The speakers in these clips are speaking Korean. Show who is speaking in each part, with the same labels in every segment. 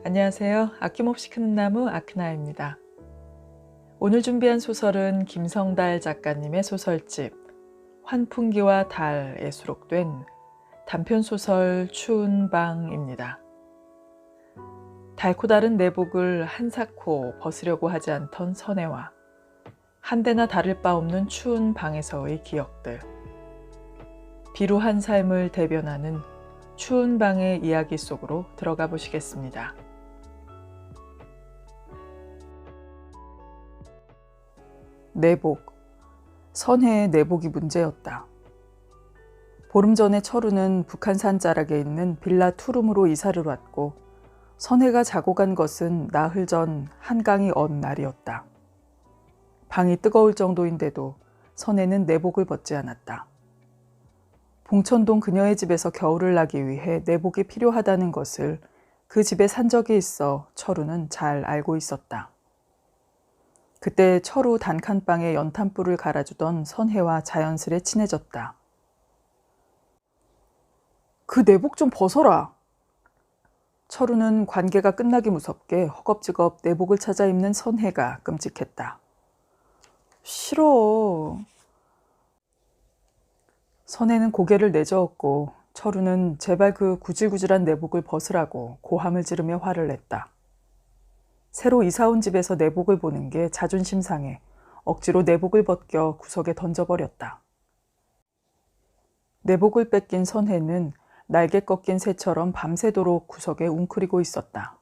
Speaker 1: 안녕하세요. 아낌없이 크는 나무 아크나입니다. 오늘 준비한 소설은 김성달 작가님의 소설집 환풍기와 달에 수록된 단편소설 추운 방입니다. 달고 다른 내복을 한사코 벗으려고 하지 않던 선혜와 한데나 다를 바 없는 추운 방에서의 기억들, 비루한 삶을 대변하는 추운 방의 이야기 속으로 들어가 보시겠습니다. 내복. 선혜의 내복이 문제였다. 보름 전에 철우는 북한산 자락에 있는 빌라 투룸으로 이사를 왔고 선혜가 자고 간 것은 나흘 전 한강이 언 날이었다. 방이 뜨거울 정도인데도 선혜는 내복을 벗지 않았다. 봉천동 그녀의 집에서 겨울을 나기 위해 내복이 필요하다는 것을 그 집에 산 적이 있어 철우는 잘 알고 있었다. 그때 철우 단칸방에 연탄불을 갈아주던 선혜와 자연스레 친해졌다. 그 내복 좀 벗어라. 철우는 관계가 끝나기 무섭게 허겁지겁 내복을 찾아 입는 선혜가 끔찍했다. 싫어. 선혜는 고개를 내저었고 철우는 제발 그 구질구질한 내복을 벗으라고 고함을 지르며 화를 냈다. 새로 이사온 집에서 내복을 보는 게 자존심 상해 억지로 내복을 벗겨 구석에 던져버렸다. 내복을 뺏긴 선혜는 날개 꺾인 새처럼 밤새도록 구석에 웅크리고 있었다.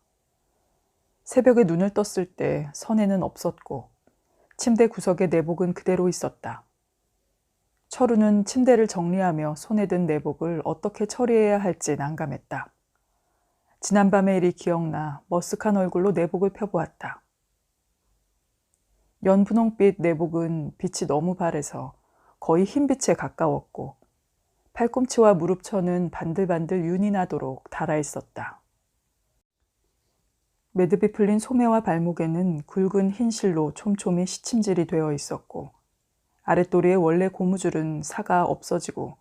Speaker 1: 새벽에 눈을 떴을 때 선혜는 없었고 침대 구석에 내복은 그대로 있었다. 철우는 침대를 정리하며 손에 든 내복을 어떻게 처리해야 할지 난감했다. 지난밤의 일이 기억나 머쓱한 얼굴로 내복을 펴보았다. 연분홍빛 내복은 빛이 너무 바래서 거의 흰빛에 가까웠고 팔꿈치와 무릎처는 반들반들 윤이 나도록 달아있었다. 매듭이 풀린 소매와 발목에는 굵은 흰 실로 촘촘히 시침질이 되어 있었고 아랫도리의 원래 고무줄은 사가 없어지고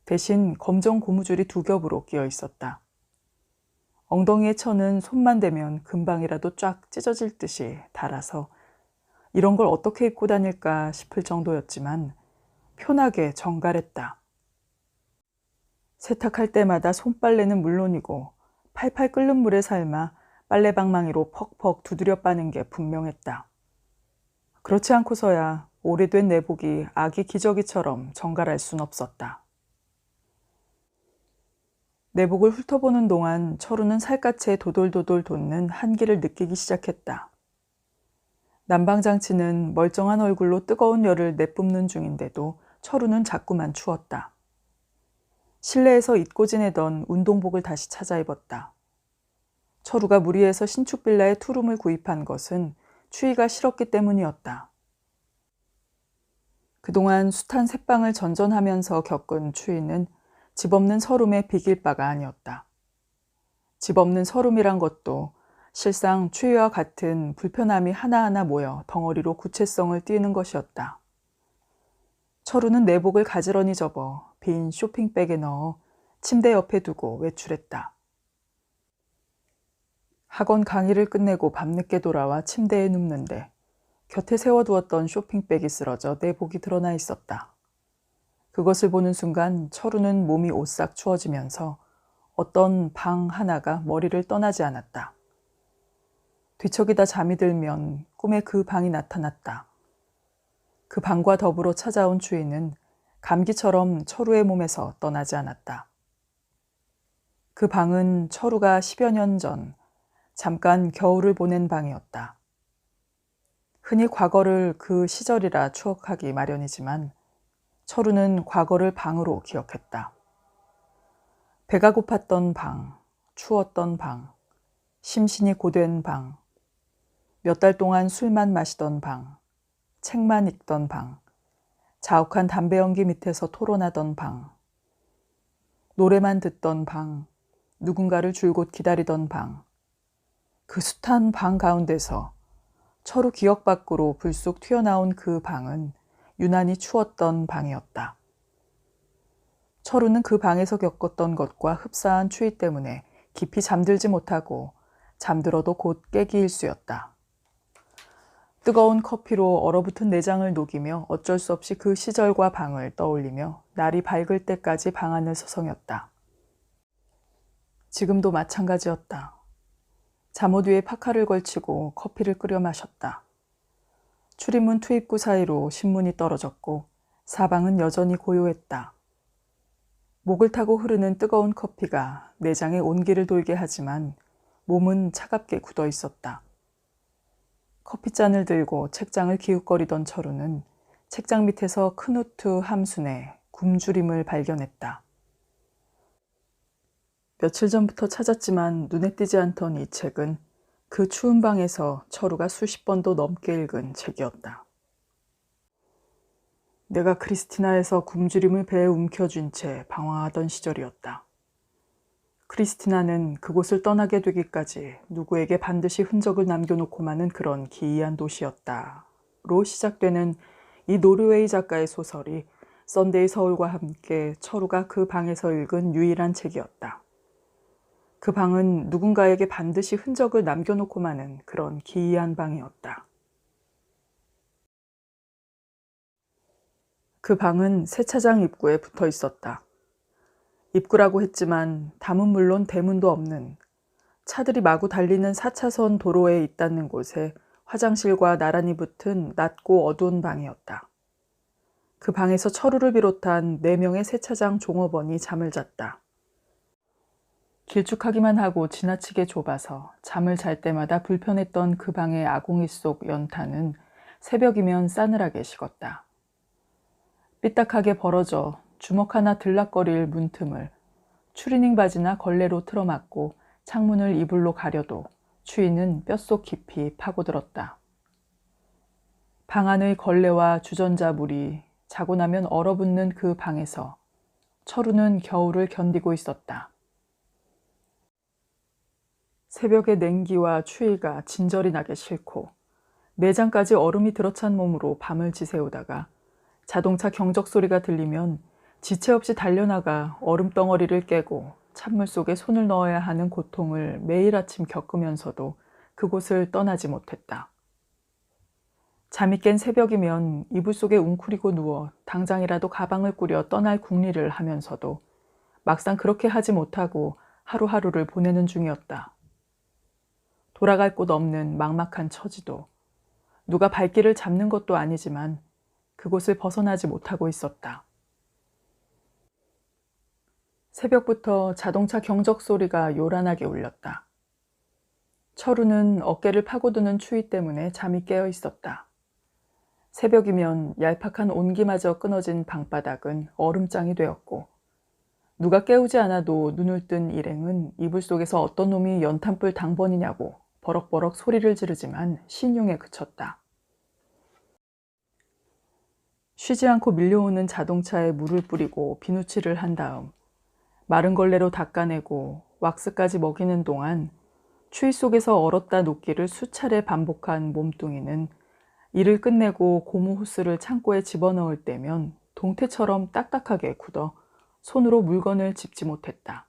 Speaker 1: 대신 검정 고무줄이 두 겹으로 끼어 있었다. 엉덩이의 천은 손만 대면 금방이라도 쫙 찢어질 듯이 달아서 이런 걸 어떻게 입고 다닐까 싶을 정도였지만 편하게 정갈했다. 세탁할 때마다 손빨래는 물론이고 팔팔 끓는 물에 삶아 빨래방망이로 퍽퍽 두드려 빠는 게 분명했다. 그렇지 않고서야 오래된 내복이 아기 기저귀처럼 정갈할 순 없었다. 내복을 훑어보는 동안 철우는 살갗에 도돌도돌 돋는 한기를 느끼기 시작했다. 난방장치는 멀쩡한 얼굴로 뜨거운 열을 내뿜는 중인데도 철우는 자꾸만 추웠다. 실내에서 잊고 지내던 운동복을 다시 찾아 입었다. 철우가 무리해서 신축 빌라에 투룸을 구입한 것은 추위가 싫었기 때문이었다. 그동안 숱한 새방을 전전하면서 겪은 추위는 집 없는 서름에 비길 바가 아니었다. 집 없는 서름이란 것도 실상 추위와 같은 불편함이 하나하나 모여 덩어리로 구체성을 띠는 것이었다. 철우는 내복을 가지런히 접어 빈 쇼핑백에 넣어 침대 옆에 두고 외출했다. 학원 강의를 끝내고 밤늦게 돌아와 침대에 눕는데 곁에 세워두었던 쇼핑백이 쓰러져 내복이 드러나 있었다. 그것을 보는 순간 철우는 몸이 오싹 추워지면서 어떤 방 하나가 머리를 떠나지 않았다. 뒤척이다 잠이 들면 꿈에 그 방이 나타났다. 그 방과 더불어 찾아온 추위는 감기처럼 철우의 몸에서 떠나지 않았다. 그 방은 철우가 10여 년 전 잠깐 겨울을 보낸 방이었다. 흔히 과거를 그 시절이라 추억하기 마련이지만 철우는 과거를 방으로 기억했다. 배가 고팠던 방, 추웠던 방, 심신이 고된 방, 몇 달 동안 술만 마시던 방, 책만 읽던 방, 자욱한 담배 연기 밑에서 토론하던 방, 노래만 듣던 방, 누군가를 줄곧 기다리던 방, 그 숱한 방 가운데서 철우 기억 밖으로 불쑥 튀어나온 그 방은 유난히 추웠던 방이었다. 철우는 그 방에서 겪었던 것과 흡사한 추위 때문에 깊이 잠들지 못하고 잠들어도 곧 깨기 일쑤였다. 뜨거운 커피로 얼어붙은 내장을 녹이며 어쩔 수 없이 그 시절과 방을 떠올리며 날이 밝을 때까지 방 안을 서성였다. 지금도 마찬가지였다. 잠옷 위에 파카를 걸치고 커피를 끓여 마셨다. 출입문 투입구 사이로 신문이 떨어졌고 사방은 여전히 고요했다. 목을 타고 흐르는 뜨거운 커피가 내장에 온기를 돌게 하지만 몸은 차갑게 굳어 있었다. 커피잔을 들고 책장을 기웃거리던 철우는 책장 밑에서 크누트 함순의 굶주림을 발견했다. 며칠 전부터 찾았지만 눈에 띄지 않던 이 책은 그 추운 방에서 철우가 수십 번도 넘게 읽은 책이었다. 내가 크리스티나에서 굶주림을 배에 움켜쥔 채 방황하던 시절이었다. 크리스티나는 그곳을 떠나게 되기까지 누구에게 반드시 흔적을 남겨놓고 마는 그런 기이한 도시였다. 로 시작되는 이 노르웨이 작가의 소설이 썬데이 서울과 함께 철우가 그 방에서 읽은 유일한 책이었다. 그 방은 누군가에게 반드시 흔적을 남겨놓고 마는 그런 기이한 방이었다. 그 방은 세차장 입구에 붙어 있었다. 입구라고 했지만 담은 물론 대문도 없는 차들이 마구 달리는 4차선 도로에 있다는 곳에 화장실과 나란히 붙은 낮고 어두운 방이었다. 그 방에서 철우를 비롯한 4명의 세차장 종업원이 잠을 잤다. 길쭉하기만 하고 지나치게 좁아서 잠을 잘 때마다 불편했던 그 방의 아궁이 속 연탄은 새벽이면 싸늘하게 식었다. 삐딱하게 벌어져 주먹 하나 들락거릴 문틈을 추리닝 바지나 걸레로 틀어막고 창문을 이불로 가려도 추위는 뼛속 깊이 파고들었다. 방 안의 걸레와 주전자 물이 자고 나면 얼어붙는 그 방에서 철우는 겨울을 견디고 있었다. 새벽의 냉기와 추위가 진절이 나게 싫고 내장까지 얼음이 들어찬 몸으로 밤을 지새우다가 자동차 경적 소리가 들리면 지체 없이 달려나가 얼음덩어리를 깨고 찬물 속에 손을 넣어야 하는 고통을 매일 아침 겪으면서도 그곳을 떠나지 못했다. 잠이 깬 새벽이면 이불 속에 웅크리고 누워 당장이라도 가방을 꾸려 떠날 궁리를 하면서도 막상 그렇게 하지 못하고 하루하루를 보내는 중이었다. 돌아갈 곳 없는 막막한 처지도 누가 발길을 잡는 것도 아니지만 그곳을 벗어나지 못하고 있었다. 새벽부터 자동차 경적 소리가 요란하게 울렸다. 철우는 어깨를 파고드는 추위 때문에 잠이 깨어 있었다. 새벽이면 얄팍한 온기마저 끊어진 방바닥은 얼음장이 되었고 누가 깨우지 않아도 눈을 뜬 일행은 이불 속에서 어떤 놈이 연탄불 당번이냐고 버럭버럭 소리를 지르지만 신용에 그쳤다. 쉬지 않고 밀려오는 자동차에 물을 뿌리고 비누칠을 한 다음 마른 걸레로 닦아내고 왁스까지 먹이는 동안 추위 속에서 얼었다 녹기를 수차례 반복한 몸뚱이는 일을 끝내고 고무 호스를 창고에 집어넣을 때면 동태처럼 딱딱하게 굳어 손으로 물건을 짚지 못했다.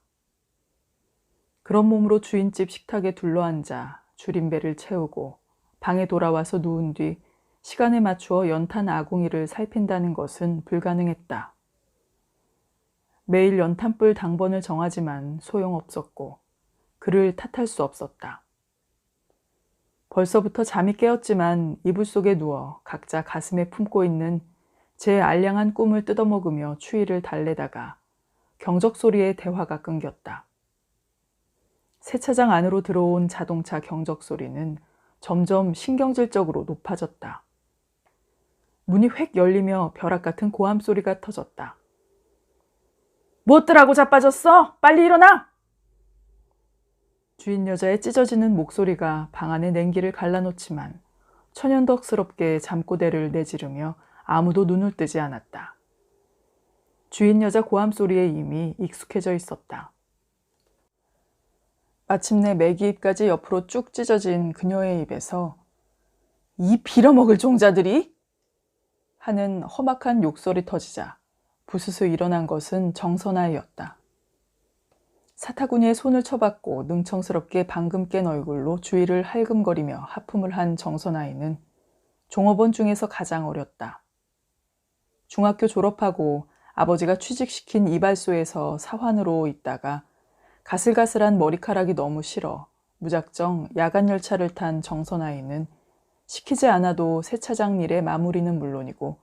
Speaker 1: 그런 몸으로 주인집 식탁에 둘러앉아 줄임배를 채우고 방에 돌아와서 누운 뒤 시간에 맞추어 연탄 아궁이를 살핀다는 것은 불가능했다. 매일 연탄불 당번을 정하지만 소용없었고 그를 탓할 수 없었다. 벌써부터 잠이 깨었지만 이불 속에 누워 각자 가슴에 품고 있는 제 알량한 꿈을 뜯어먹으며 추위를 달래다가 경적 소리에 대화가 끊겼다. 세차장 안으로 들어온 자동차 경적 소리는 점점 신경질적으로 높아졌다. 문이 획 열리며 벼락 같은 고함 소리가 터졌다. 무엇들 하고 자빠졌어? 빨리 일어나! 주인 여자의 찢어지는 목소리가 방 안의 냉기를 갈라놓지만 천연덕스럽게 잠꼬대를 내지르며 아무도 눈을 뜨지 않았다. 주인 여자 고함 소리에 이미 익숙해져 있었다. 마침내 매기입까지 옆으로 쭉 찢어진 그녀의 입에서 이 빌어먹을 종자들이? 하는 험악한 욕설이 터지자 부스스 일어난 것은 정선아이였다. 사타구니에 손을 쳐박고 능청스럽게 방금 깬 얼굴로 주위를 할금거리며 하품을 한 정선아이는 종업원 중에서 가장 어렸다. 중학교 졸업하고 아버지가 취직시킨 이발소에서 사환으로 있다가 가슬가슬한 머리카락이 너무 싫어 무작정 야간 열차를 탄 정선아이는 시키지 않아도 세차장 일의 마무리는 물론이고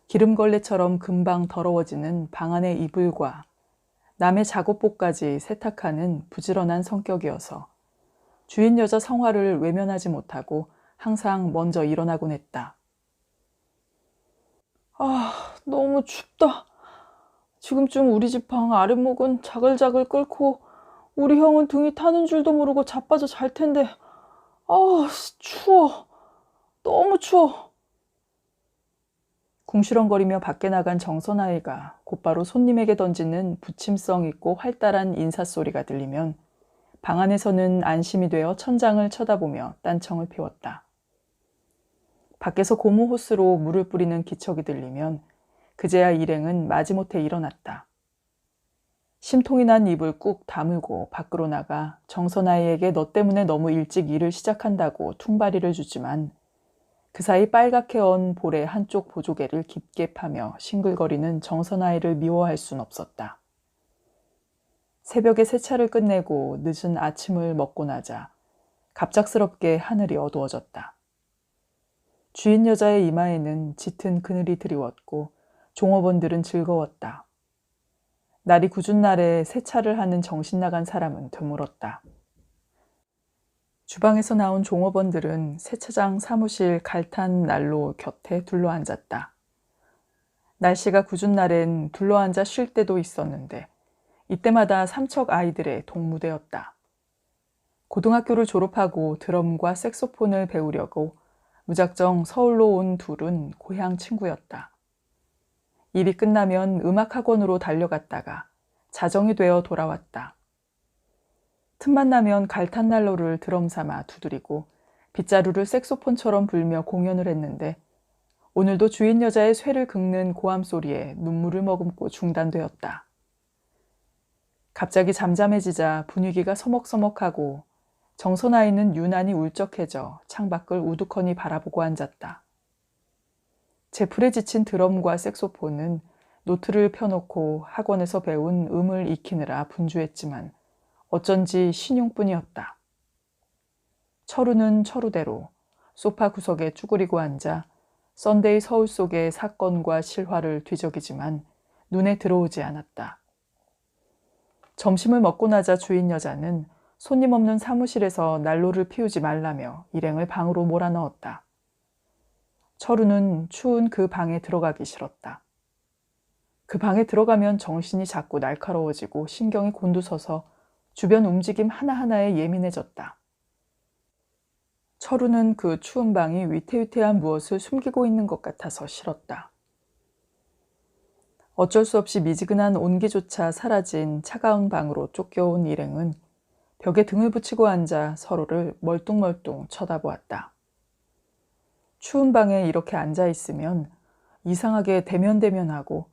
Speaker 1: 기름걸레처럼 금방 더러워지는 방 안의 이불과 남의 작업복까지 세탁하는 부지런한 성격이어서 주인 여자 성화를 외면하지 못하고 항상 먼저 일어나곤 했다. 너무 춥다. 지금쯤 우리 집 방 아랫목은 자글자글 끓고 우리 형은 등이 타는 줄도 모르고 자빠져 잘 텐데. 추워. 너무 추워. 궁시렁거리며 밖에 나간 정선아이가 곧바로 손님에게 던지는 부침성 있고 활달한 인사소리가 들리면 방 안에서는 안심이 되어 천장을 쳐다보며 딴청을 피웠다. 밖에서 고무 호스로 물을 뿌리는 기척이 들리면 그제야 일행은 마지못해 일어났다. 심통이 난 입을 꾹 다물고 밖으로 나가 정선아이에게 너 때문에 너무 일찍 일을 시작한다고 퉁바리를 주지만 그 사이 빨갛게 언 볼의 한쪽 보조개를 깊게 파며 싱글거리는 정선아이를 미워할 순 없었다. 새벽에 세차를 끝내고 늦은 아침을 먹고 나자 갑작스럽게 하늘이 어두워졌다. 주인 여자의 이마에는 짙은 그늘이 드리웠고 종업원들은 즐거웠다. 날이 굳은 날에 세차를 하는 정신 나간 사람은 드물었다. 주방에서 나온 종업원들은 세차장 사무실 갈탄 난로 곁에 둘러앉았다. 날씨가 굳은 날엔 둘러앉아 쉴 때도 있었는데 이때마다 삼척 아이들의 동무대였다. 고등학교를 졸업하고 드럼과 색소폰을 배우려고 무작정 서울로 온 둘은 고향 친구였다. 일이 끝나면 음악학원으로 달려갔다가 자정이 되어 돌아왔다. 틈만 나면 갈탄난로를 드럼 삼아 두드리고 빗자루를 색소폰처럼 불며 공연을 했는데 오늘도 주인 여자의 쇠를 긁는 고함 소리에 눈물을 머금고 중단되었다. 갑자기 잠잠해지자 분위기가 서먹서먹하고 정선아이는 유난히 울적해져 창밖을 우두커니 바라보고 앉았다. 제풀에 지친 드럼과 색소폰은 노트를 펴놓고 학원에서 배운 음을 익히느라 분주했지만 어쩐지 신용뿐이었다. 철우는 철우대로 소파 구석에 쭈그리고 앉아 썬데이 서울 속의 사건과 실화를 뒤적이지만 눈에 들어오지 않았다. 점심을 먹고 나자 주인 여자는 손님 없는 사무실에서 난로를 피우지 말라며 일행을 방으로 몰아넣었다. 철우는 추운 그 방에 들어가기 싫었다. 그 방에 들어가면 정신이 자꾸 날카로워지고 신경이 곤두서서 주변 움직임 하나하나에 예민해졌다. 철우는 그 추운 방이 위태위태한 무엇을 숨기고 있는 것 같아서 싫었다. 어쩔 수 없이 미지근한 온기조차 사라진 차가운 방으로 쫓겨온 일행은 벽에 등을 붙이고 앉아 서로를 멀뚱멀뚱 쳐다보았다. 추운 방에 이렇게 앉아있으면 이상하게 대면대면하고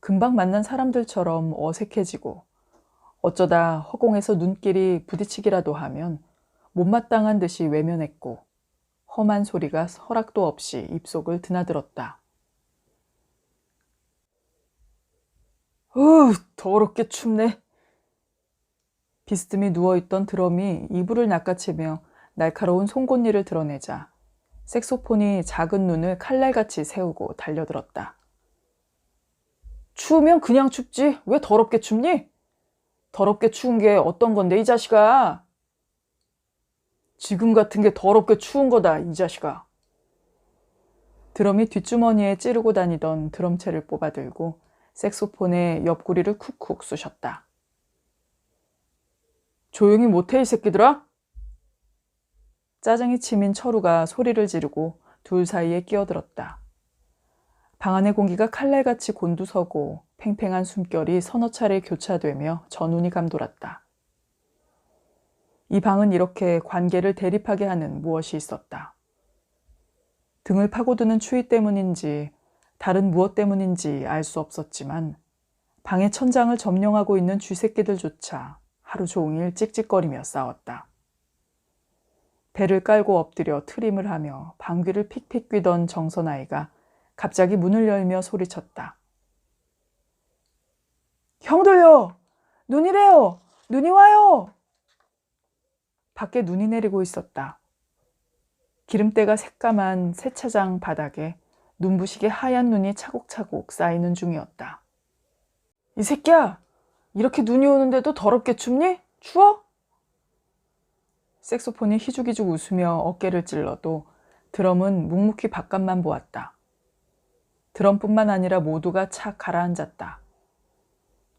Speaker 1: 금방 만난 사람들처럼 어색해지고 어쩌다 허공에서 눈길이 부딪히기라도 하면 못마땅한 듯이 외면했고 험한 소리가 허락도 없이 입속을 드나들었다. 더럽게 춥네. 비스듬히 누워있던 드럼이 이불을 낚아채며 날카로운 송곳니를 드러내자 색소폰이 작은 눈을 칼날같이 세우고 달려들었다. 추우면 그냥 춥지 왜 더럽게 춥니? 더럽게 추운 게 어떤 건데 이 자식아. 지금 같은 게 더럽게 추운 거다 이 자식아. 드럼이 뒷주머니에 찌르고 다니던 드럼채를 뽑아들고 색소폰의 옆구리를 쿡쿡 쑤셨다. 조용히 못해 이 새끼들아? 짜증이 치민 철우가 소리를 지르고 둘 사이에 끼어들었다. 방 안의 공기가 칼날같이 곤두서고 팽팽한 숨결이 서너 차례 교차되며 전운이 감돌았다. 이 방은 이렇게 관계를 대립하게 하는 무엇이 있었다. 등을 파고드는 추위 때문인지 다른 무엇 때문인지 알 수 없었지만 방의 천장을 점령하고 있는 쥐새끼들조차 하루 종일 찍찍거리며 싸웠다. 배를 깔고 엎드려 트림을 하며 방귀를 픽픽 뀌던 정선아이가 갑자기 문을 열며 소리쳤다. 형들요! 눈이래요! 눈이 와요! 밖에 눈이 내리고 있었다. 기름때가 새까만 세차장 바닥에 눈부시게 하얀 눈이 차곡차곡 쌓이는 중이었다. 이 새끼야! 이렇게 눈이 오는데도 더럽게 춥니? 추워? 색소폰이 희죽희죽 웃으며 어깨를 찔러도 드럼은 묵묵히 바깥만 보았다. 드럼뿐만 아니라 모두가 착 가라앉았다.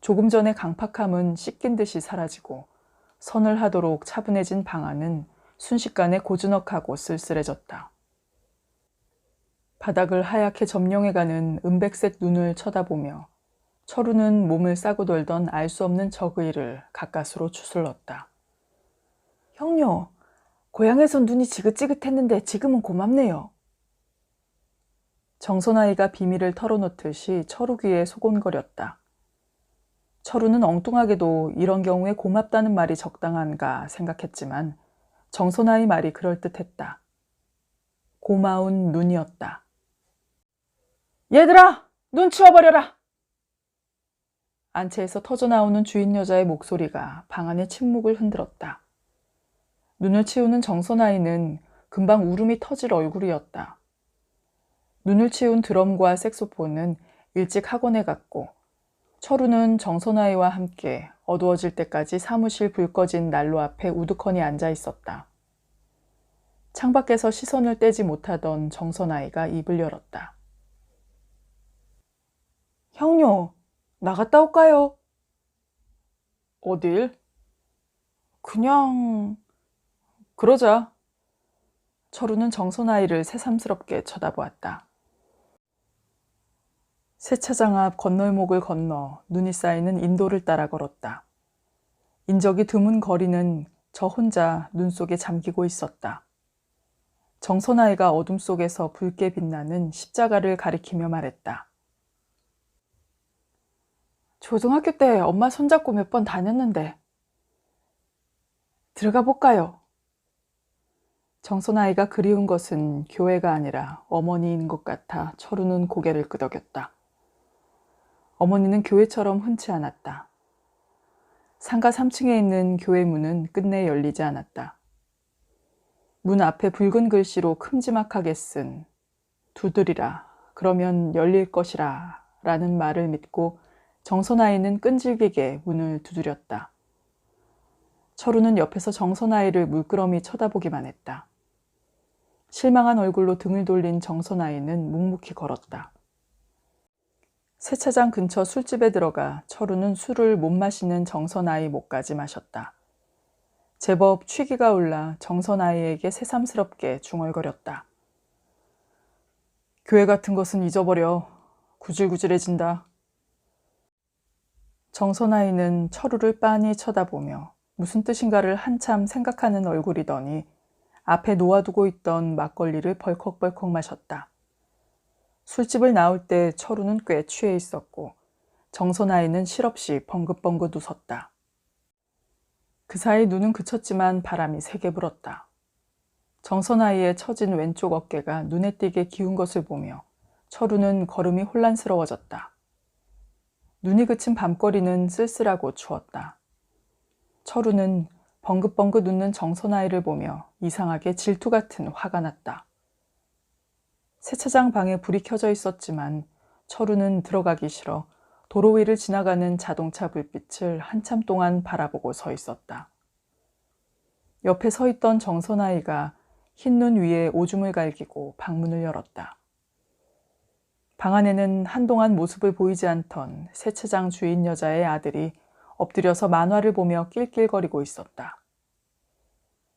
Speaker 1: 조금 전의 강팍함은 씻긴 듯이 사라지고 선을 하도록 차분해진 방 안은 순식간에 고즈넉하고 쓸쓸해졌다. 바닥을 하얗게 점령해가는 은백색 눈을 쳐다보며 철우는 몸을 싸고 돌던 알 수 없는 적의를 가까스로 추슬렀다. 형요, 고향에선 눈이 지긋지긋했는데 지금은 고맙네요. 정선아이가 비밀을 털어놓듯이 철우 귀에 소곤거렸다. 철우는 엉뚱하게도 이런 경우에 고맙다는 말이 적당한가 생각했지만 정선아의 말이 그럴듯했다. 고마운 눈이었다. 얘들아! 눈 치워버려라! 안채에서 터져나오는 주인 여자의 목소리가 방 안의 침묵을 흔들었다. 눈을 치우는 정선아이는 금방 울음이 터질 얼굴이었다. 눈을 치운 드럼과 색소폰은 일찍 학원에 갔고 철우는 정선아이와 함께 어두워질 때까지 사무실 불 꺼진 난로 앞에 우두커니 앉아 있었다. 창밖에서 시선을 떼지 못하던 정선아이가 입을 열었다. 형요, 나갔다 올까요? 어딜? 그냥... 그러자. 철우는 정선아이를 새삼스럽게 쳐다보았다. 세차장 앞 건널목을 건너 눈이 쌓이는 인도를 따라 걸었다. 인적이 드문 거리는 저 혼자 눈 속에 잠기고 있었다. 정선아이가 어둠 속에서 붉게 빛나는 십자가를 가리키며 말했다. 초등학교 때 엄마 손잡고 몇 번 다녔는데. 들어가 볼까요? 정선아이가 그리운 것은 교회가 아니라 어머니인 것 같아 철우는 고개를 끄덕였다. 어머니는 교회처럼 흔치 않았다. 상가 3층에 있는 교회 문은 끝내 열리지 않았다. 문 앞에 붉은 글씨로 큼지막하게 쓴 두드리라, 그러면 열릴 것이라 라는 말을 믿고 정선아이는 끈질기게 문을 두드렸다. 철우는 옆에서 정선아이를 물끄러미 쳐다보기만 했다. 실망한 얼굴로 등을 돌린 정선아이는 묵묵히 걸었다. 세차장 근처 술집에 들어가 철우는 술을 못 마시는 정선아이 목까지 마셨다. 제법 취기가 올라 정선아이에게 새삼스럽게 중얼거렸다. 교회 같은 것은 잊어버려. 구질구질해진다. 정선아이는 철우를 빤히 쳐다보며 무슨 뜻인가를 한참 생각하는 얼굴이더니 앞에 놓아두고 있던 막걸리를 벌컥벌컥 마셨다. 술집을 나올 때 철우는 꽤 취해 있었고 정선아이는 실없이 벙긋벙긋 웃었다. 그 사이 눈은 그쳤지만 바람이 세게 불었다. 정선아이의 처진 왼쪽 어깨가 눈에 띄게 기운 것을 보며 철우는 걸음이 혼란스러워졌다. 눈이 그친 밤거리는 쓸쓸하고 추웠다. 철우는 벙긋벙긋 웃는 정선아이를 보며 이상하게 질투 같은 화가 났다. 세차장 방에 불이 켜져 있었지만 철우는 들어가기 싫어 도로 위를 지나가는 자동차 불빛을 한참 동안 바라보고 서 있었다. 옆에 서 있던 정선아이가 흰 눈 위에 오줌을 갈기고 방문을 열었다. 방 안에는 한동안 모습을 보이지 않던 세차장 주인 여자의 아들이 엎드려서 만화를 보며 낄낄거리고 있었다.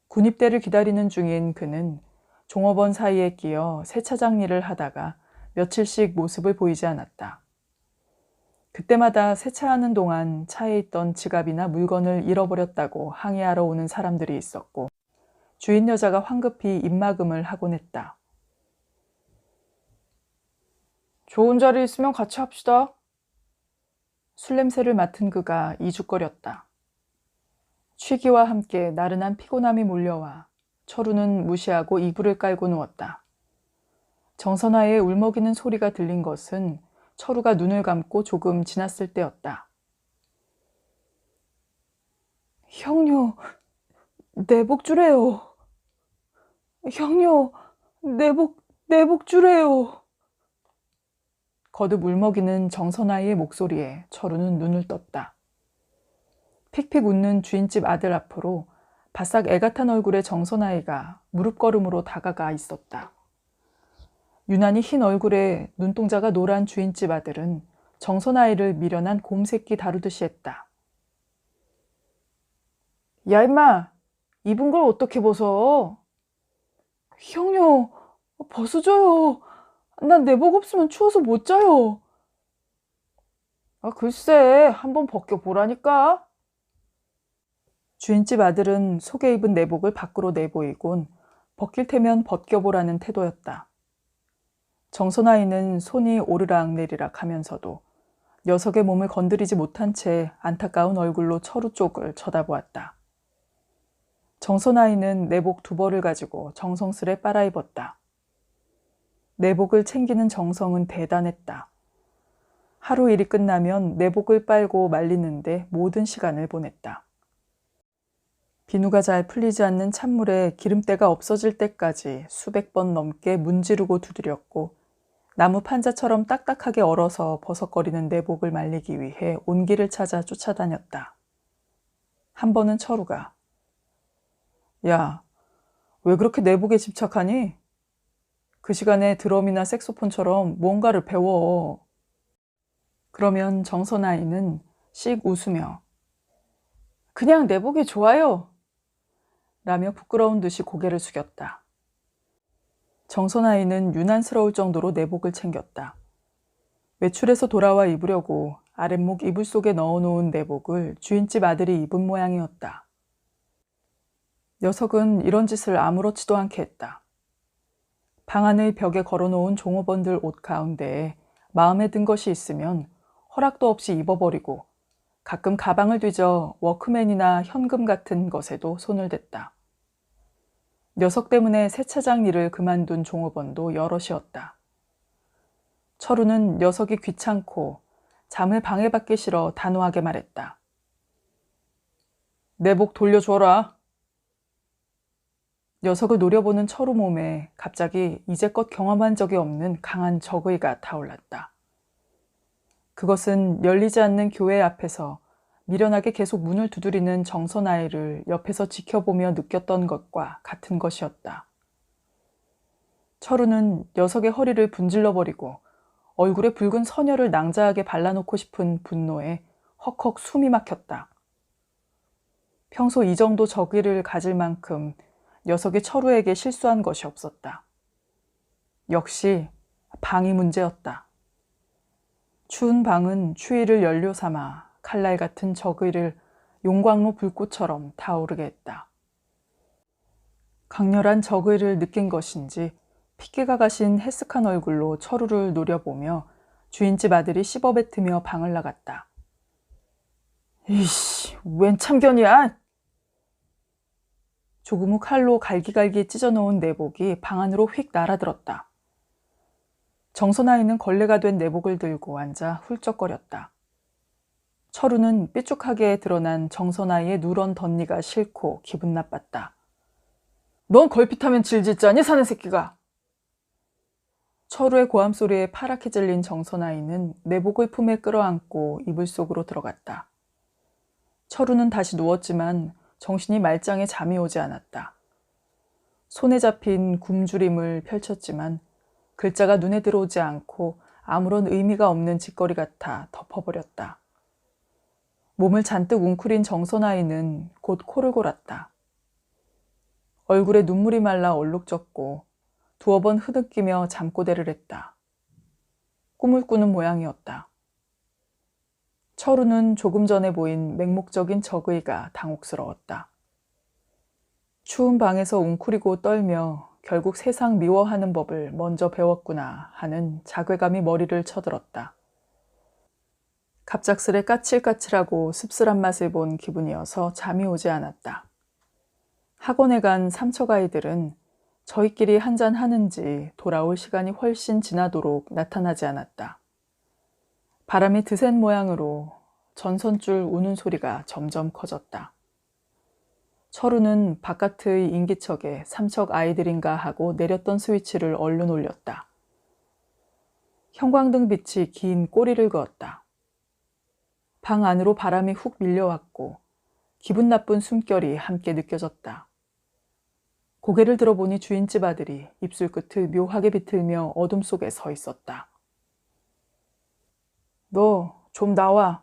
Speaker 1: 군입대를 기다리는 중인 그는 종업원 사이에 끼어 세차장 일을 하다가 며칠씩 모습을 보이지 않았다. 그때마다 세차하는 동안 차에 있던 지갑이나 물건을 잃어버렸다고 항의하러 오는 사람들이 있었고 주인 여자가 황급히 입막음을 하곤 했다. 좋은 자리 있으면 같이 합시다. 술 냄새를 맡은 그가 이죽거렸다. 쉬기와 함께 나른한 피곤함이 몰려와 철우는 무시하고 이불을 깔고 누웠다. 정선아의 울먹이는 소리가 들린 것은 철우가 눈을 감고 조금 지났을 때였다. 형녀, 내복 주래요. 형녀, 내복 주래요. 거듭 울먹이는 정선아의 목소리에 철우는 눈을 떴다. 픽픽 웃는 주인집 아들 앞으로 바싹 애가 탄 얼굴의 정선아이가 무릎걸음으로 다가가 있었다. 유난히 흰 얼굴에 눈동자가 노란 주인집 아들은 정선아이를 미련한 곰새끼 다루듯이 했다. 야 임마, 입은 걸 어떻게 벗어? 형녀, 벗어줘요. 난 내복 없으면 추워서 못 자요. 글쎄, 한번 벗겨보라니까. 주인집 아들은 속에 입은 내복을 밖으로 내보이곤 벗길 테면 벗겨보라는 태도였다. 정선아이는 손이 오르락내리락 하면서도 녀석의 몸을 건드리지 못한 채 안타까운 얼굴로 철우 쪽을 쳐다보았다. 정선아이는 내복 2벌을 가지고 정성스레 빨아입었다. 내복을 챙기는 정성은 대단했다. 하루 일이 끝나면 내복을 빨고 말리는데 모든 시간을 보냈다. 비누가 잘 풀리지 않는 찬물에 기름때가 없어질 때까지 수백 번 넘게 문지르고 두드렸고 나무 판자처럼 딱딱하게 얼어서 버석거리는 내복을 말리기 위해 온기를 찾아 쫓아다녔다. 한 번은 철우가 야, 왜 그렇게 내복에 집착하니? 그 시간에 드럼이나 색소폰처럼 뭔가를 배워. 그러면 정선아이는 씩 웃으며 그냥 내복이 좋아요. 라며 부끄러운 듯이 고개를 숙였다. 정선아이는 유난스러울 정도로 내복을 챙겼다. 외출해서 돌아와 입으려고 아랫목 이불 속에 넣어놓은 내복을 주인집 아들이 입은 모양이었다. 녀석은 이런 짓을 아무렇지도 않게 했다. 방 안의 벽에 걸어놓은 종업원들 옷 가운데에 마음에 든 것이 있으면 허락도 없이 입어버리고 가끔 가방을 뒤져 워크맨이나 현금 같은 것에도 손을 댔다. 녀석 때문에 세차장 일을 그만둔 종업원도 여럿이었다. 철우는 녀석이 귀찮고 잠을 방해받기 싫어 단호하게 말했다. 내복 돌려줘라. 녀석을 노려보는 철우 몸에 갑자기 이제껏 경험한 적이 없는 강한 적의가 타올랐다. 그것은 열리지 않는 교회 앞에서 미련하게 계속 문을 두드리는 정선아이를 옆에서 지켜보며 느꼈던 것과 같은 것이었다. 철우는 녀석의 허리를 분질러버리고 얼굴에 붉은 선혈을 낭자하게 발라놓고 싶은 분노에 헉헉 숨이 막혔다. 평소 이 정도 적의를 가질 만큼 녀석이 철우에게 실수한 것이 없었다. 역시 방이 문제였다. 추운 방은 추위를 연료 삼아 칼날 같은 적의를 용광로 불꽃처럼 타오르게 했다. 강렬한 적의를 느낀 것인지 핏기가 가신 해쓱한 얼굴로 철우를 노려보며 주인집 아들이 씹어뱉으며 방을 나갔다. 이씨, 웬 참견이야! 조금 후 칼로 갈기갈기 찢어놓은 내복이 방 안으로 휙 날아들었다. 정선아이는 걸레가 된 내복을 들고 앉아 훌쩍거렸다. 철우는 삐죽하게 드러난 정선아이의 누런 덧니가 싫고 기분 나빴다. 넌 걸핏하면 질질 짜니 사는 새끼가. 철우의 고함 소리에 파랗게 질린 정선아이는 내복을 품에 끌어안고 이불 속으로 들어갔다. 철우는 다시 누웠지만 정신이 말짱해 잠이 오지 않았다. 손에 잡힌 굶주림을 펼쳤지만 글자가 눈에 들어오지 않고 아무런 의미가 없는 짓거리 같아 덮어버렸다. 몸을 잔뜩 웅크린 정선아이는 곧 코를 골았다. 얼굴에 눈물이 말라 얼룩졌고 두어 번 흐느끼며 잠꼬대를 했다. 꿈을 꾸는 모양이었다. 철우는 조금 전에 보인 맹목적인 적의가 당혹스러웠다. 추운 방에서 웅크리고 떨며 결국 세상 미워하는 법을 먼저 배웠구나 하는 자괴감이 머리를 쳐들었다. 갑작스레 까칠까칠하고 씁쓸한 맛을 본 기분이어서 잠이 오지 않았다. 학원에 간 삼척 아이들은 저희끼리 한잔 하는지 돌아올 시간이 훨씬 지나도록 나타나지 않았다. 바람이 드센 모양으로 전선줄 우는 소리가 점점 커졌다. 철우는 바깥의 인기척에 삼척 아이들인가 하고 내렸던 스위치를 얼른 올렸다. 형광등 빛이 긴 꼬리를 그었다. 방 안으로 바람이 훅 밀려왔고 기분 나쁜 숨결이 함께 느껴졌다. 고개를 들어보니 주인집 아들이 입술 끝을 묘하게 비틀며 어둠 속에 서 있었다. 너 좀 나와.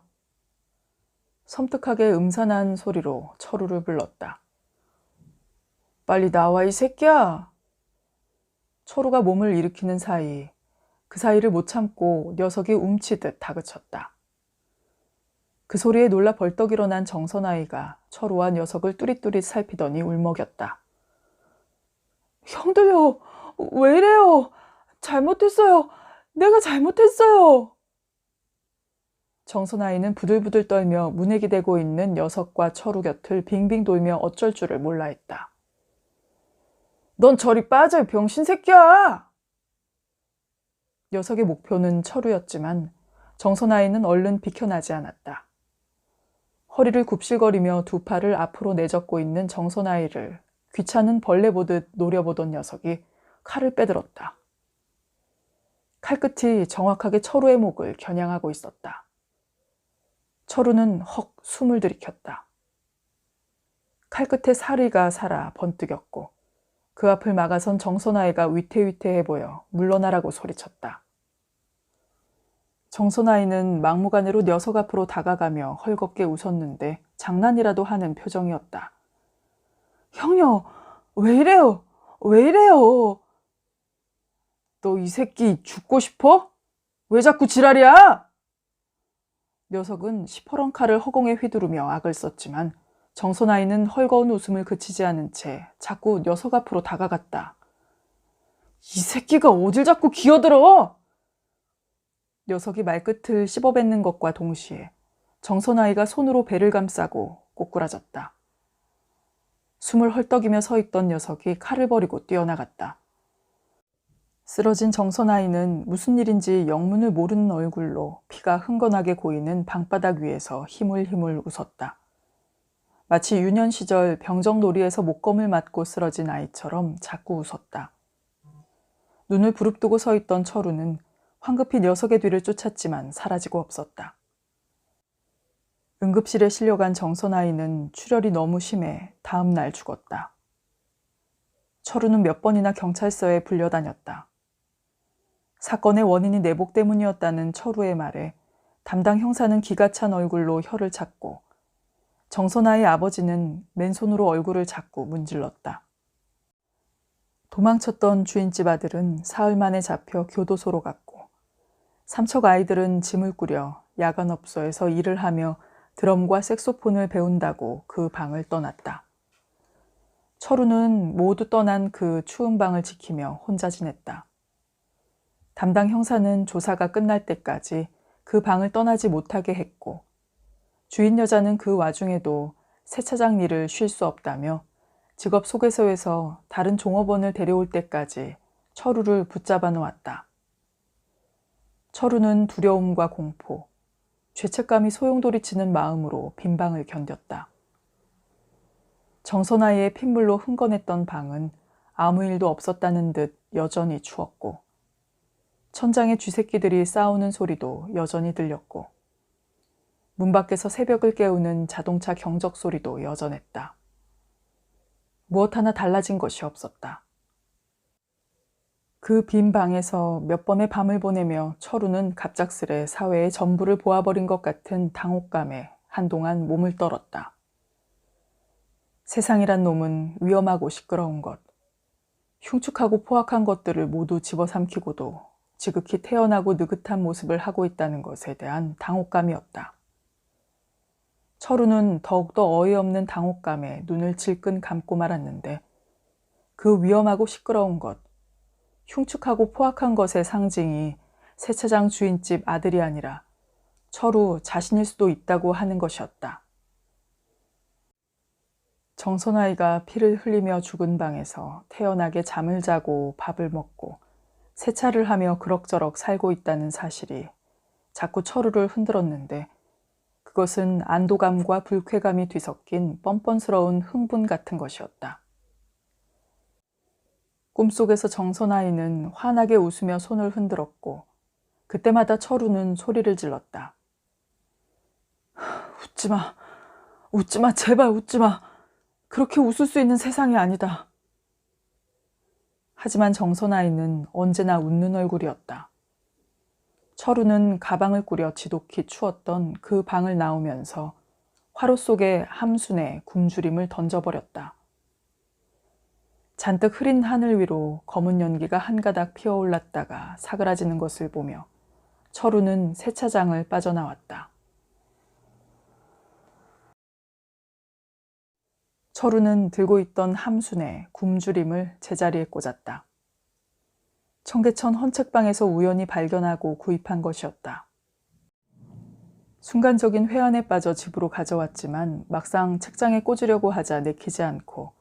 Speaker 1: 섬뜩하게 음산한 소리로 철우를 불렀다. 빨리 나와 이 새끼야. 철우가 몸을 일으키는 사이 그 사이를 못 참고 녀석이 움치듯 다그쳤다. 그 소리에 놀라 벌떡 일어난 정선아이가 철우와 녀석을 뚜릿뚜릿 살피더니 울먹였다. 형들요, 왜 이래요? 잘못했어요. 내가 잘못했어요. 정선아이는 부들부들 떨며 문에 기대고 있는 녀석과 철우 곁을 빙빙 돌며 어쩔 줄을 몰라 했다. 넌 저리 빠져, 병신 새끼야! 녀석의 목표는 철우였지만 정선아이는 얼른 비켜나지 않았다. 허리를 굽실거리며 두 팔을 앞으로 내젓고 있는 정선아이를 귀찮은 벌레 보듯 노려보던 녀석이 칼을 빼들었다. 칼끝이 정확하게 철우의 목을 겨냥하고 있었다. 철우는 헉 숨을 들이켰다. 칼끝에 사리가 살아 번뜩였고 그 앞을 막아선 정선아이가 위태위태해 보여 물러나라고 소리쳤다. 정선아이는 막무가내로 녀석 앞으로 다가가며 헐겁게 웃었는데 장난이라도 하는 표정이었다. 형녀, 왜 이래요? 왜 이래요? 너 이 새끼 죽고 싶어? 왜 자꾸 지랄이야? 녀석은 시퍼런 칼을 허공에 휘두르며 악을 썼지만 정선아이는 헐거운 웃음을 그치지 않은 채 자꾸 녀석 앞으로 다가갔다. 이 새끼가 어딜 자꾸 기어들어? 녀석이 말끝을 씹어뱉는 것과 동시에 정선아이가 손으로 배를 감싸고 꼬꾸라졌다. 숨을 헐떡이며 서 있던 녀석이 칼을 버리고 뛰어나갔다. 쓰러진 정선아이는 무슨 일인지 영문을 모르는 얼굴로 피가 흥건하게 고이는 방바닥 위에서 히물히물 웃었다. 마치 유년 시절 병정놀이에서 목검을 맞고 쓰러진 아이처럼 자꾸 웃었다. 눈을 부릅뜨고 서 있던 철우는 황급히 녀석의 뒤를 쫓았지만 사라지고 없었다. 응급실에 실려간 정선아이는 출혈이 너무 심해 다음 날 죽었다. 철우는 몇 번이나 경찰서에 불려다녔다. 사건의 원인이 내복 때문이었다는 철우의 말에 담당 형사는 기가 찬 얼굴로 혀를 찾고 정선아의 아버지는 맨손으로 얼굴을 잡고 문질렀다. 도망쳤던 주인집 아들은 사흘 만에 잡혀 교도소로 갔고 삼척 아이들은 짐을 꾸려 야간업소에서 일을 하며 드럼과 색소폰을 배운다고 그 방을 떠났다. 철우는 모두 떠난 그 추운 방을 지키며 혼자 지냈다. 담당 형사는 조사가 끝날 때까지 그 방을 떠나지 못하게 했고 주인 여자는 그 와중에도 세차장 일을 쉴 수 없다며 직업 소개서에서 다른 종업원을 데려올 때까지 철우를 붙잡아 놓았다. 철우는 두려움과 공포, 죄책감이 소용돌이치는 마음으로 빈 방을 견뎠다. 정선아이의 핏물로 흥건했던 방은 아무 일도 없었다는 듯 여전히 추웠고 천장에 쥐새끼들이 싸우는 소리도 여전히 들렸고 문 밖에서 새벽을 깨우는 자동차 경적 소리도 여전했다. 무엇 하나 달라진 것이 없었다. 그 빈 방에서 몇 번의 밤을 보내며 철우는 갑작스레 사회의 전부를 보아버린 것 같은 당혹감에 한동안 몸을 떨었다. 세상이란 놈은 위험하고 시끄러운 것, 흉측하고 포악한 것들을 모두 집어삼키고도 지극히 태연하고 느긋한 모습을 하고 있다는 것에 대한 당혹감이었다. 철우는 더욱더 어이없는 당혹감에 눈을 질끈 감고 말았는데 그 위험하고 시끄러운 것, 흉측하고 포악한 것의 상징이 세차장 주인집 아들이 아니라 철우 자신일 수도 있다고 하는 것이었다. 정선아이가 피를 흘리며 죽은 방에서 태연하게 잠을 자고 밥을 먹고 세차를 하며 그럭저럭 살고 있다는 사실이 자꾸 철우를 흔들었는데 그것은 안도감과 불쾌감이 뒤섞인 뻔뻔스러운 흥분 같은 것이었다. 꿈속에서 정선아이는 환하게 웃으며 손을 흔들었고 그때마다 철우는 소리를 질렀다. 웃지마, 웃지마, 제발 웃지마. 그렇게 웃을 수 있는 세상이 아니다. 하지만 정선아이는 언제나 웃는 얼굴이었다. 철우는 가방을 꾸려 지독히 추웠던 그 방을 나오면서 화로 속에 함순에 굶주림을 던져버렸다. 잔뜩 흐린 하늘 위로 검은 연기가 한가닥 피어올랐다가 사그라지는 것을 보며 철우는 세차장을 빠져나왔다. 철우는 들고 있던 함순에 굶주림을 제자리에 꽂았다. 청계천 헌책방에서 우연히 발견하고 구입한 것이었다. 순간적인 회한에 빠져 집으로 가져왔지만 막상 책장에 꽂으려고 하자 내키지 않고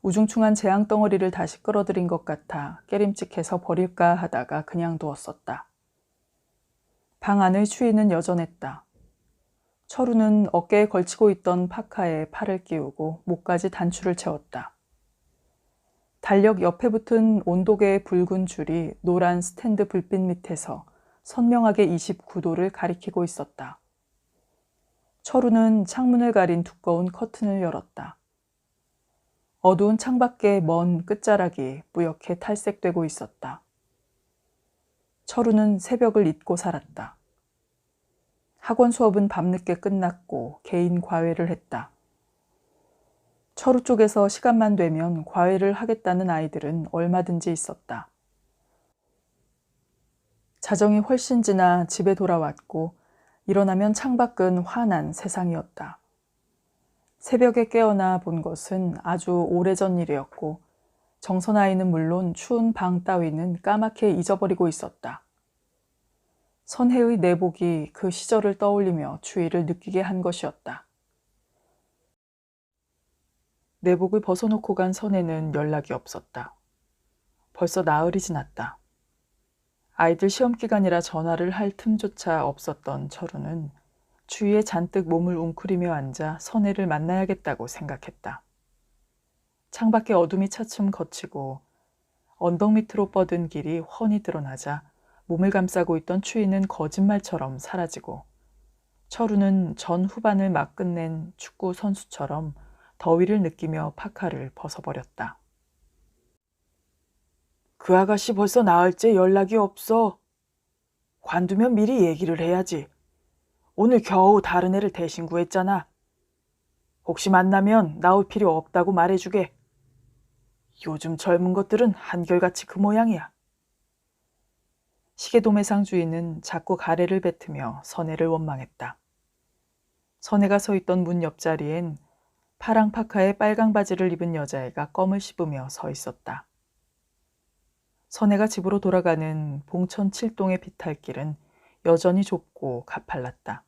Speaker 1: 우중충한 재앙덩어리를 다시 끌어들인 것 같아 깨림칙해서 버릴까 하다가 그냥 두었었다. 방 안의 추위는 여전했다. 철우는 어깨에 걸치고 있던 파카에 팔을 끼우고 목까지 단추를 채웠다. 달력 옆에 붙은 온도계의 붉은 줄이 노란 스탠드 불빛 밑에서 선명하게 29도를 가리키고 있었다. 철우는 창문을 가린 두꺼운 커튼을 열었다. 어두운 창밖의 먼 끝자락이 뿌옇게 탈색되고 있었다. 철우는 새벽을 잊고 살았다. 학원 수업은 밤늦게 끝났고 개인 과외를 했다. 철우 쪽에서 시간만 되면 과외를 하겠다는 아이들은 얼마든지 있었다. 자정이 훨씬 지나 집에 돌아왔고 일어나면 창밖은 환한 세상이었다. 새벽에 깨어나 본 것은 아주 오래전 일이었고 정선아이는 물론 추운 방 따위는 까맣게 잊어버리고 있었다. 선혜의 내복이 그 시절을 떠올리며 추위를 느끼게 한 것이었다. 내복을 벗어놓고 간 선혜는 연락이 없었다. 벌써 나흘이 지났다. 아이들 시험기간이라 전화를 할 틈조차 없었던 철우는 주위에 잔뜩 몸을 웅크리며 앉아 선혜를 만나야겠다고 생각했다. 창밖에 어둠이 차츰 걷히고 언덕 밑으로 뻗은 길이 훤히 드러나자 몸을 감싸고 있던 추위는 거짓말처럼 사라지고 철우는 전 후반을 막 끝낸 축구 선수처럼 더위를 느끼며 파카를 벗어버렸다. 그 아가씨 벌써 나흘째 연락이 없어. 관두면 미리 얘기를 해야지. 오늘 겨우 다른 애를 대신 구했잖아. 혹시 만나면 나올 필요 없다고 말해주게. 요즘 젊은 것들은 한결같이 그 모양이야. 시계도매상 주인은 자꾸 가래를 뱉으며 선혜를 원망했다. 선혜가 서 있던 문 옆자리엔 파랑 파카에 빨강 바지를 입은 여자애가 껌을 씹으며 서 있었다. 선혜가 집으로 돌아가는 봉천 7동의 비탈길은 여전히 좁고 가팔랐다.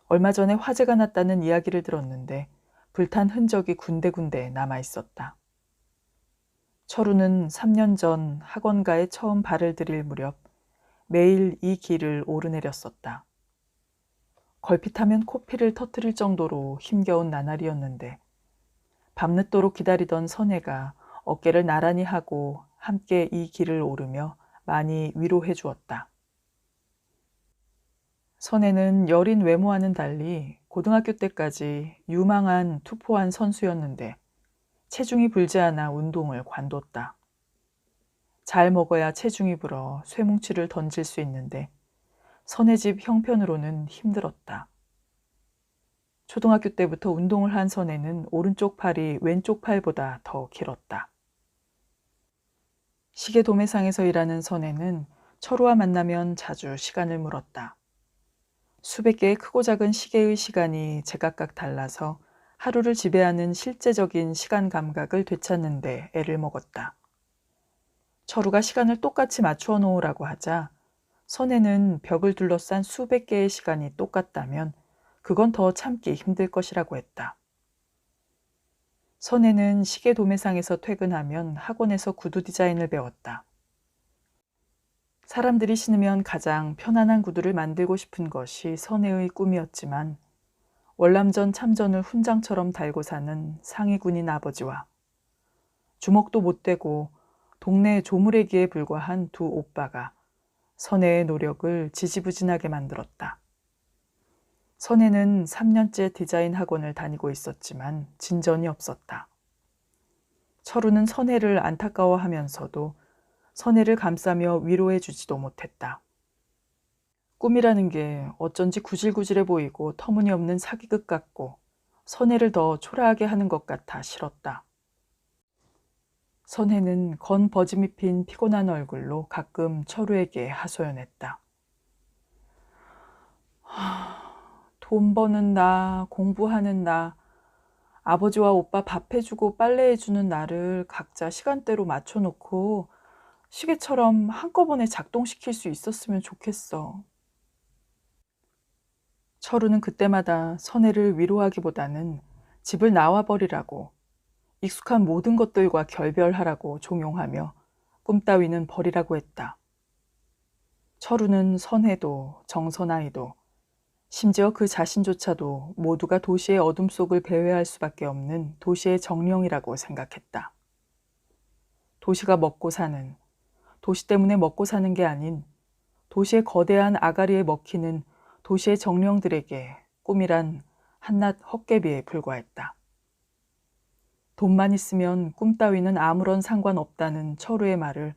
Speaker 1: 얼마 전에 화재가 났다는 이야기를 들었는데 불탄 흔적이 군데군데 남아있었다. 철우는 3년 전 학원가에 처음 발을 들일 무렵 매일 이 길을 오르내렸었다. 걸핏하면 코피를 터뜨릴 정도로 힘겨운 나날이었는데 밤늦도록 기다리던 선혜가 어깨를 나란히 하고 함께 이 길을 오르며 많이 위로해 주었다. 선혜는 여린 외모와는 달리 고등학교 때까지 유망한 투포한 선수였는데 체중이 불지 않아 운동을 관뒀다. 잘 먹어야 체중이 불어 쇠뭉치를 던질 수 있는데 선혜 집 형편으로는 힘들었다. 초등학교 때부터 운동을 한 선혜는 오른쪽 팔이 왼쪽 팔보다 더 길었다. 시계 도매상에서 일하는 선혜는 철우와 만나면 자주 시간을 물었다. 수백 개의 크고 작은 시계의 시간이 제각각 달라서 하루를 지배하는 실제적인 시간 감각을 되찾는 데 애를 먹었다. 철우가 시간을 똑같이 맞추어 놓으라고 하자 선혜는 벽을 둘러싼 수백 개의 시간이 똑같다면 그건 더 참기 힘들 것이라고 했다. 선혜는 시계 도매상에서 퇴근하면 학원에서 구두 디자인을 배웠다. 사람들이 신으면 가장 편안한 구두를 만들고 싶은 것이 선혜의 꿈이었지만 월남전 참전을 훈장처럼 달고 사는 상위군인 아버지와 주먹도 못 대고 동네 조무래기에 불과한 두 오빠가 선혜의 노력을 지지부진하게 만들었다. 선혜는 3년째 디자인 학원을 다니고 있었지만 진전이 없었다. 철우는 선혜를 안타까워하면서도 선혜를 감싸며 위로해 주지도 못했다. 꿈이라는 게 어쩐지 구질구질해 보이고 터무니없는 사기극 같고 선혜를 더 초라하게 하는 것 같아 싫었다. 선혜는 건 버짐이 핀 피곤한 얼굴로 가끔 철우에게 하소연했다. 돈 버는 나, 공부하는 나, 아버지와 오빠 밥 해주고 빨래 해주는 나를 각자 시간대로 맞춰놓고 시계처럼 한꺼번에 작동시킬 수 있었으면 좋겠어. 철우는 그때마다 선혜를 위로하기보다는 집을 나와버리라고, 익숙한 모든 것들과 결별하라고 종용하며 꿈 따위는 버리라고 했다. 철우는 선혜도 정선아이도 심지어 그 자신조차도 모두가 도시의 어둠 속을 배회할 수밖에 없는 도시의 정령이라고 생각했다. 도시가 먹고 사는, 도시 때문에 먹고 사는 게 아닌 도시의 거대한 아가리에 먹히는 도시의 정령들에게 꿈이란 한낱 헛개비에 불과했다. 돈만 있으면 꿈 따위는 아무런 상관없다는 철우의 말을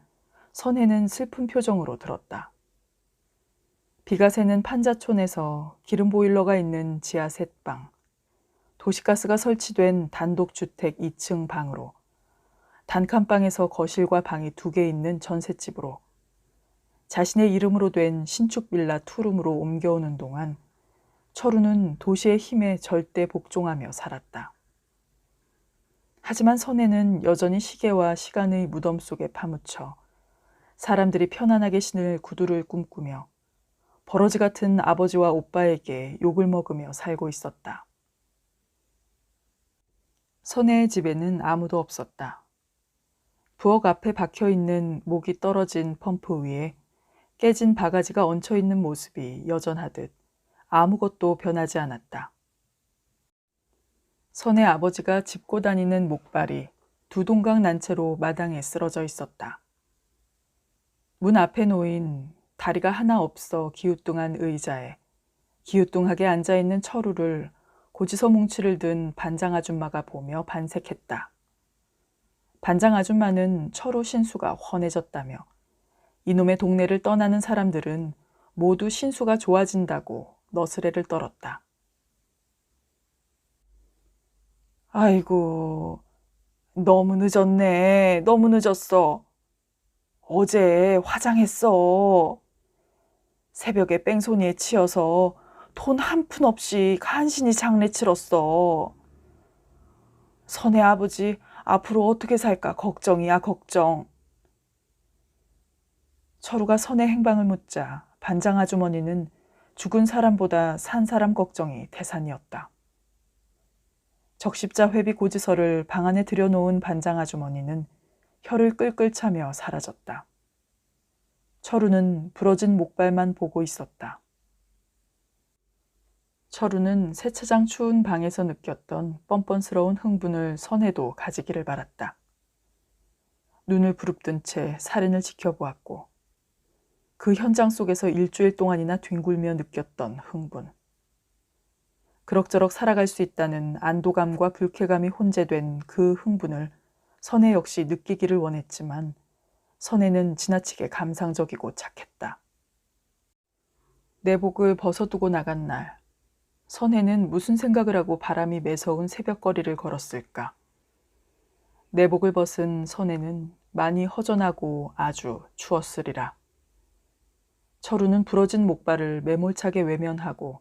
Speaker 1: 선혜는 슬픈 표정으로 들었다. 비가 새는 판자촌에서 기름 보일러가 있는 지하 셋방, 도시가스가 설치된 단독주택 2층 방으로, 단칸방에서 거실과 방이 2개 있는 전셋집으로, 자신의 이름으로 된 신축 빌라 투룸으로 옮겨오는 동안 철우는 도시의 힘에 절대 복종하며 살았다. 하지만 선혜는 여전히 시계와 시간의 무덤 속에 파묻혀 사람들이 편안하게 신을 구두를 꿈꾸며 버러지 같은 아버지와 오빠에게 욕을 먹으며 살고 있었다. 선혜의 집에는 아무도 없었다. 부엌 앞에 박혀있는 목이 떨어진 펌프 위에 깨진 바가지가 얹혀있는 모습이 여전하듯 아무것도 변하지 않았다. 선혜 아버지가 짚고 다니는 목발이 두 동강 난 채로 마당에 쓰러져 있었다. 문 앞에 놓인 다리가 하나 없어 기우뚱한 의자에 기우뚱하게 앉아있는 철우를 고지서 뭉치를 든 반장 아줌마가 보며 반색했다. 반장 아줌마는 철우 신수가 훤해졌다며 이놈의 동네를 떠나는 사람들은 모두 신수가 좋아진다고 너스레를 떨었다. 아이고, 너무 늦었네. 너무 늦었어. 어제 화장했어. 새벽에 뺑소니에 치여서 돈 한 푼 없이 간신히 장례 치렀어. 선혜 아버지 앞으로 어떻게 살까 걱정이야 걱정. 철우가 선의 행방을 묻자 반장 아주머니는 죽은 사람보다 산 사람 걱정이 태산이었다. 적십자 회비 고지서를 방 안에 들여놓은 반장 아주머니는 혀를 끌끌 차며 사라졌다. 철우는 부러진 목발만 보고 있었다. 철우는 세차장 추운 방에서 느꼈던 뻔뻔스러운 흥분을 선혜도 가지기를 바랐다. 눈을 부릅뜬 채 살인을 지켜보았고 그 현장 속에서 일주일 동안이나 뒹굴며 느꼈던 흥분. 그럭저럭 살아갈 수 있다는 안도감과 불쾌감이 혼재된 그 흥분을 선혜 역시 느끼기를 원했지만 선혜는 지나치게 감상적이고 착했다. 내복을 벗어두고 나간 날 선혜는 무슨 생각을 하고 바람이 매서운 새벽거리를 걸었을까. 내복을 벗은 선혜는 많이 허전하고 아주 추웠으리라. 철우는 부러진 목발을 매몰차게 외면하고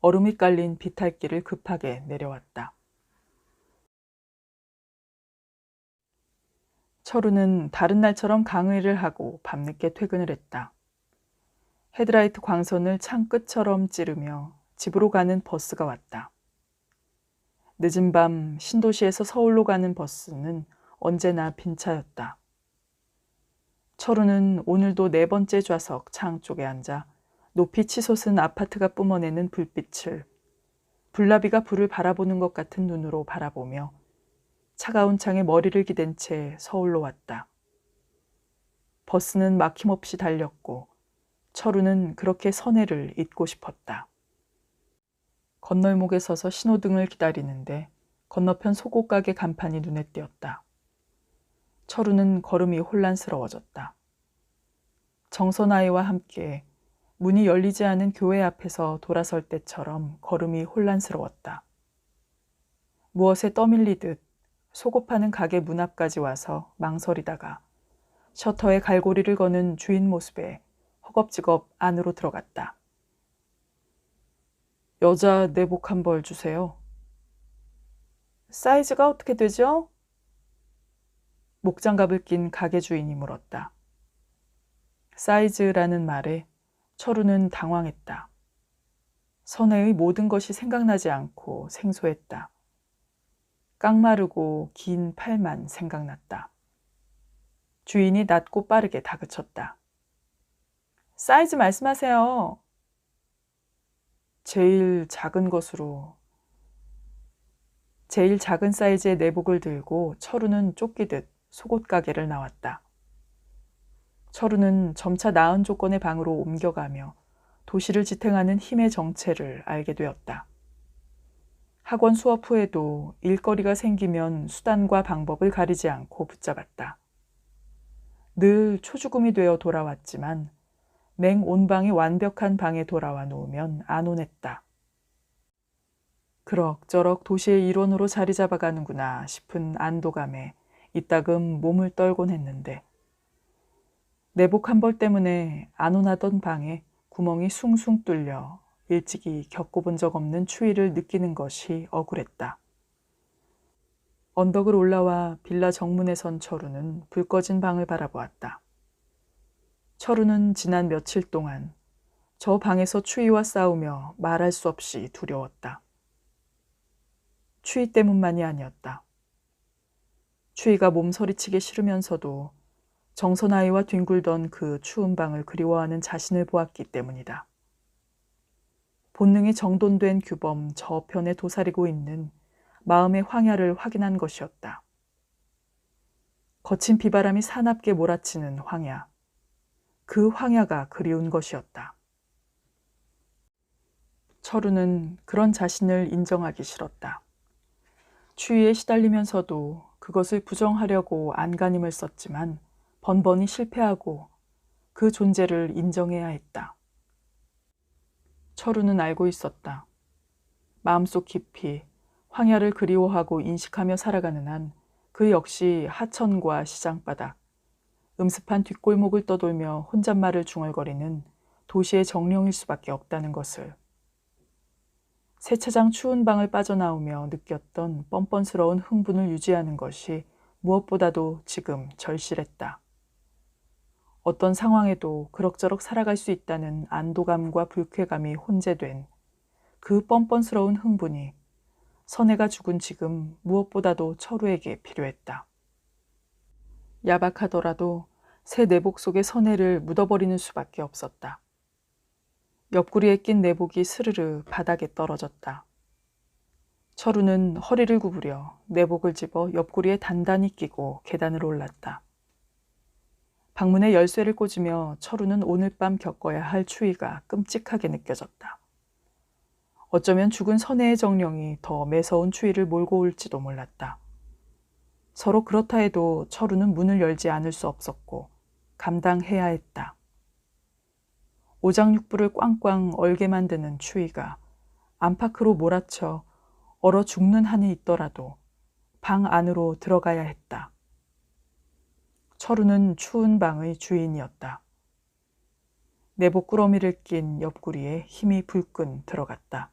Speaker 1: 얼음이 깔린 비탈길을 급하게 내려왔다. 철우는 다른 날처럼 강의를 하고 밤늦게 퇴근을 했다. 헤드라이트 광선을 창 끝처럼 찌르며 집으로 가는 버스가 왔다. 늦은 밤 신도시에서 서울로 가는 버스는 언제나 빈 차였다. 철우는 오늘도 4번째 좌석 창 쪽에 앉아 높이 치솟은 아파트가 뿜어내는 불빛을 불나비가 불을 바라보는 것 같은 눈으로 바라보며 차가운 창에 머리를 기댄 채 서울로 왔다. 버스는 막힘없이 달렸고 철우는 그렇게 선혜를 잊고 싶었다. 건널목에 서서 신호등을 기다리는데 건너편 속옷 가게 간판이 눈에 띄었다. 철우는 걸음이 혼란스러워졌다. 정선아이와 함께 문이 열리지 않은 교회 앞에서 돌아설 때처럼 걸음이 혼란스러웠다. 무엇에 떠밀리듯 속옷 파는 가게 문 앞까지 와서 망설이다가 셔터에 갈고리를 거는 주인 모습에 허겁지겁 안으로 들어갔다. 여자 내복 한 벌 주세요. 사이즈가 어떻게 되죠? 목장갑을 낀 가게 주인이 물었다. 사이즈라는 말에 철우는 당황했다. 선혜의 모든 것이 생각나지 않고 생소했다. 깡마르고 긴 팔만 생각났다. 주인이 낮고 빠르게 다그쳤다. 사이즈 말씀하세요. 제일 작은 사이즈의 내복을 들고 철우는 쫓기듯 속옷 가게를 나왔다. 철우는 점차 나은 조건의 방으로 옮겨가며 도시를 지탱하는 힘의 정체를 알게 되었다. 학원 수업 후에도 일거리가 생기면 수단과 방법을 가리지 않고 붙잡았다. 늘 초죽음이 되어 돌아왔지만 맹온방이 완벽한 방에 돌아와 놓으면 안온했다. 그럭저럭 도시의 일원으로 자리 잡아가는구나 싶은 안도감에 이따금 몸을 떨곤 했는데 내복 한 벌 때문에 안온하던 방에 구멍이 숭숭 뚫려 일찍이 겪어본 적 없는 추위를 느끼는 것이 억울했다. 언덕을 올라와 빌라 정문에 선 철우는 불 꺼진 방을 바라보았다. 철우는 지난 며칠 동안 저 방에서 추위와 싸우며 말할 수 없이 두려웠다. 추위 때문만이 아니었다. 추위가 몸서리치기 싫으면서도 정선아이와 뒹굴던 그 추운 방을 그리워하는 자신을 보았기 때문이다. 본능이 정돈된 규범 저편에 도사리고 있는 마음의 황야를 확인한 것이었다. 거친 비바람이 사납게 몰아치는 황야. 그 황야가 그리운 것이었다. 철우는 그런 자신을 인정하기 싫었다. 추위에 시달리면서도 그것을 부정하려고 안간힘을 썼지만 번번이 실패하고 그 존재를 인정해야 했다. 철우는 알고 있었다. 마음속 깊이 황야를 그리워하고 인식하며 살아가는 한 그 역시 하천과 시장바닥, 음습한 뒷골목을 떠돌며 혼잣말을 중얼거리는 도시의 정령일 수밖에 없다는 것을. 세차장 추운 방을 빠져나오며 느꼈던 뻔뻔스러운 흥분을 유지하는 것이 무엇보다도 지금 절실했다. 어떤 상황에도 그럭저럭 살아갈 수 있다는 안도감과 불쾌감이 혼재된 그 뻔뻔스러운 흥분이 선혜가 죽은 지금 무엇보다도 철우에게 필요했다. 야박하더라도 새 내복 속에 선혜를 묻어버리는 수밖에 없었다. 옆구리에 낀 내복이 스르르 바닥에 떨어졌다. 철우는 허리를 구부려 내복을 집어 옆구리에 단단히 끼고 계단을 올랐다. 방문에 열쇠를 꽂으며 철우는 오늘 밤 겪어야 할 추위가 끔찍하게 느껴졌다. 어쩌면 죽은 선혜의 정령이 더 매서운 추위를 몰고 올지도 몰랐다. 서로 그렇다 해도 철우는 문을 열지 않을 수 없었고 감당해야 했다. 오장육부를 꽝꽝 얼게 만드는 추위가 안팎으로 몰아쳐 얼어 죽는 한이 있더라도 방 안으로 들어가야 했다. 철우는 추운 방의 주인이었다. 내복 꾸러미를 낀 옆구리에 힘이 불끈 들어갔다.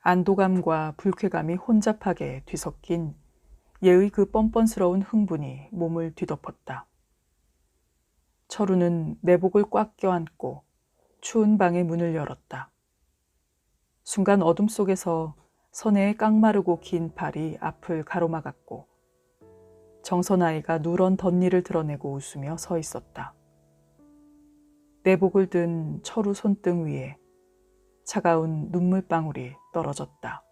Speaker 1: 안도감과 불쾌감이 혼잡하게 뒤섞인 예의 그 뻔뻔스러운 흥분이 몸을 뒤덮었다. 철우는 내복을 꽉 껴안고 추운 방의 문을 열었다. 순간 어둠 속에서 선혜의 깡마르고 긴 발이 앞을 가로막았고 정선아이가 누런 덧니를 드러내고 웃으며 서 있었다. 내복을 든 철우 손등 위에 차가운 눈물방울이 떨어졌다.